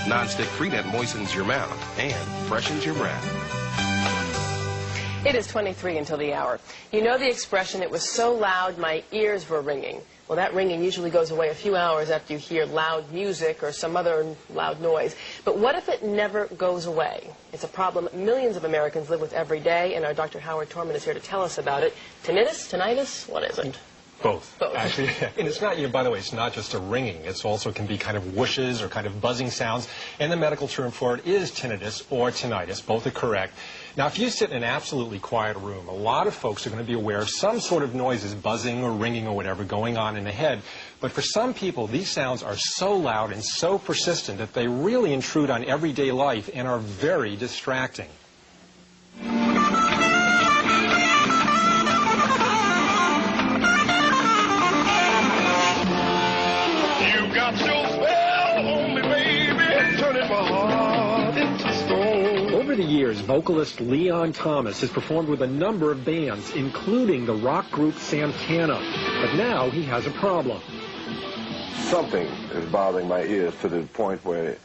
Non-stick freenet moistens your mouth and freshens your breath. It is 23 until the hour. You know the expression, "It was so loud my ears were ringing." Well, that ringing usually goes away a few hours after you hear loud music or some other loud noise. But what if it never goes away? It's a problem millions of Americans live with every day, and our Dr. Howard Torman is here to tell us about it. Tinnitus? What is it? Both. Both. Actually, and it's not, by the way, it's not just a ringing. It's also can be kind of whooshes or kind of buzzing sounds. And the medical term for it is tinnitus or tinnitus. Both are correct. Now, if you sit in an absolutely quiet room, a lot of folks are going to be aware of some sort of noises, buzzing or ringing or whatever, going on in the head. But for some people, these sounds are so loud and so persistent that they really intrude on everyday life and are very distracting. Over the years, vocalist Leon Thomas has performed with a number of bands, including the rock group Santana. But now he has a problem. Something is bothering my ears to the point where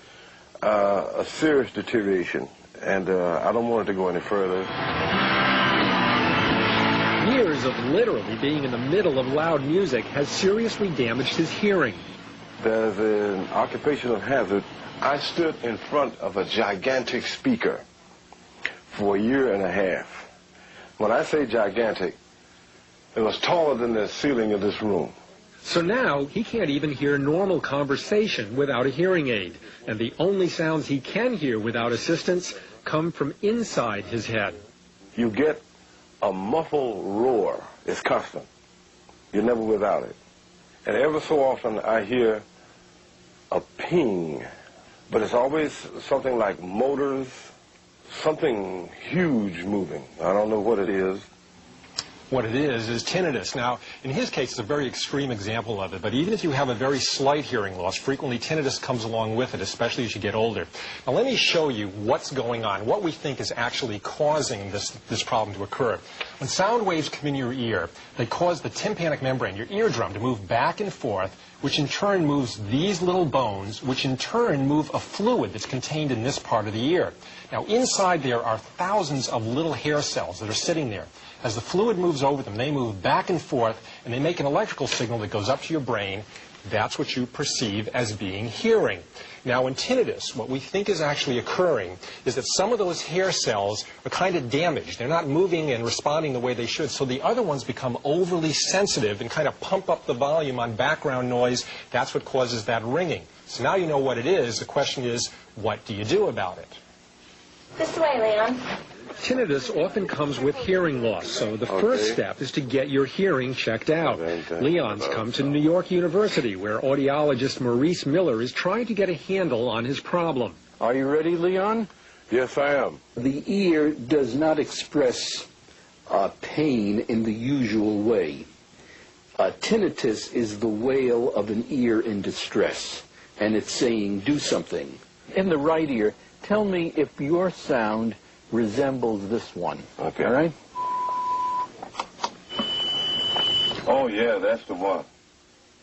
a serious deterioration, and I don't want it to go any further. Years of literally being in the middle of loud music has seriously damaged his hearing. There's an occupational hazard. I stood in front of a gigantic speaker for a year and a half. When I say gigantic, it was taller than the ceiling of this room. So now he can't even hear normal conversation without a hearing aid. And the only sounds he can hear without assistance come from inside his head. You get a muffled roar. It's constant. You're never without it. And ever so often I hear a ping. But it's always something like motors, something huge moving. I don't know what it is. What it is tinnitus. Now, in his case, it's a very extreme example of it, but even if you have a very slight hearing loss, frequently tinnitus comes along with it, especially as you get older. Now, let me show you what's going on, what we think is actually causing this problem to occur. When sound waves come in your ear, they cause the tympanic membrane, your eardrum, to move back and forth, which in turn moves these little bones, which in turn move a fluid that's contained in this part of the ear. Now, inside there are thousands of little hair cells that are sitting there. As the fluid moves over them, they move back and forth, and they make an electrical signal that goes up to your brain. That's what you perceive as being hearing. Now, in tinnitus, what we think is actually occurring is that some of those hair cells are kind of damaged. They're not moving and responding the way they should, so the other ones become overly sensitive and kind of pump up the volume on background noise. That's what causes that ringing. So now you know what it is. The question is, what do you do about it? This way, Leon. Tinnitus often comes with hearing loss, so the first step is to get your hearing checked out. Leon's come to New York University, where audiologist Maurice Miller is trying to get a handle on his problem. Are you ready, Leon? Yes, I am. The ear does not express pain in the usual way. Tinnitus is the wail of an ear in distress, and it's saying, do something. In the right ear, tell me if your sound resembles this one. Okay. All right? Oh, yeah, that's the one.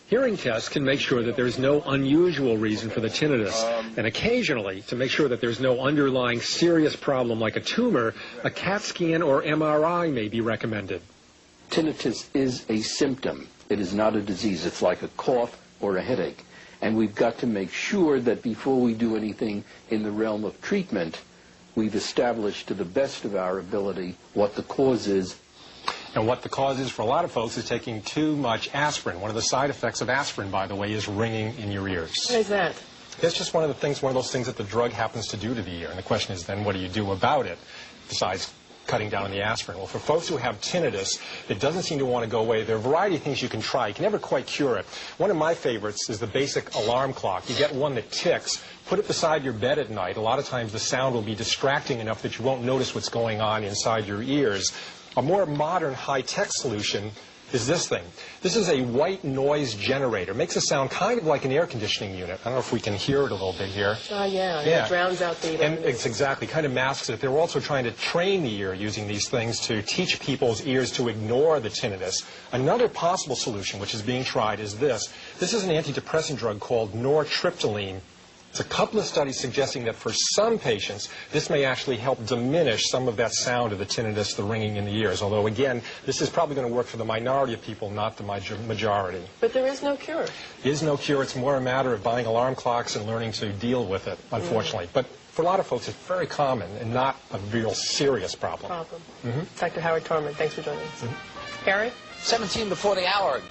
Hearing tests can make sure that there's no unusual reason for the tinnitus, and occasionally, to make sure that there's no underlying serious problem like a tumor, a CAT scan or MRI may be recommended. Tinnitus is a symptom. It is not a disease. It's like a cough or a headache. And we've got to make sure that before we do anything in the realm of treatment, we've established to the best of our ability what the cause is. And what the cause is for a lot of folks is taking too much aspirin. One of the side effects of aspirin, by the way, is ringing in your ears. What is that? It's just one of those things that the drug happens to do to the ear. And the question is then, what do you do about it besides cutting down on the aspirin? Well, for folks who have tinnitus, it doesn't seem to want to go away. There are a variety of things you can try. You can never quite cure it. One of my favorites is the basic alarm clock. You get one that ticks, put it beside your bed at night. A lot of times the sound will be distracting enough that you won't notice what's going on inside your ears. A more modern high-tech solution is this thing. This is a white noise generator. It makes a sound kind of like an air conditioning unit. I don't know if we can hear it a little bit here. Yeah. It drowns out the... And it's exactly, kind of masks it. They're also trying to train the ear using these things to teach people's ears to ignore the tinnitus. Another possible solution, which is being tried, is this. This is an antidepressant drug called nortriptyline. There's a couple of studies suggesting that for some patients, this may actually help diminish some of that sound of the tinnitus, the ringing in the ears. Although, again, this is probably going to work for the minority of people, not the majority. But there is no cure. There is no cure. It's more a matter of buying alarm clocks and learning to deal with it, unfortunately. But for a lot of folks, it's very common and not a real serious problem. Dr. Howard Torman, thanks for joining us. Harry? 17 before the hour.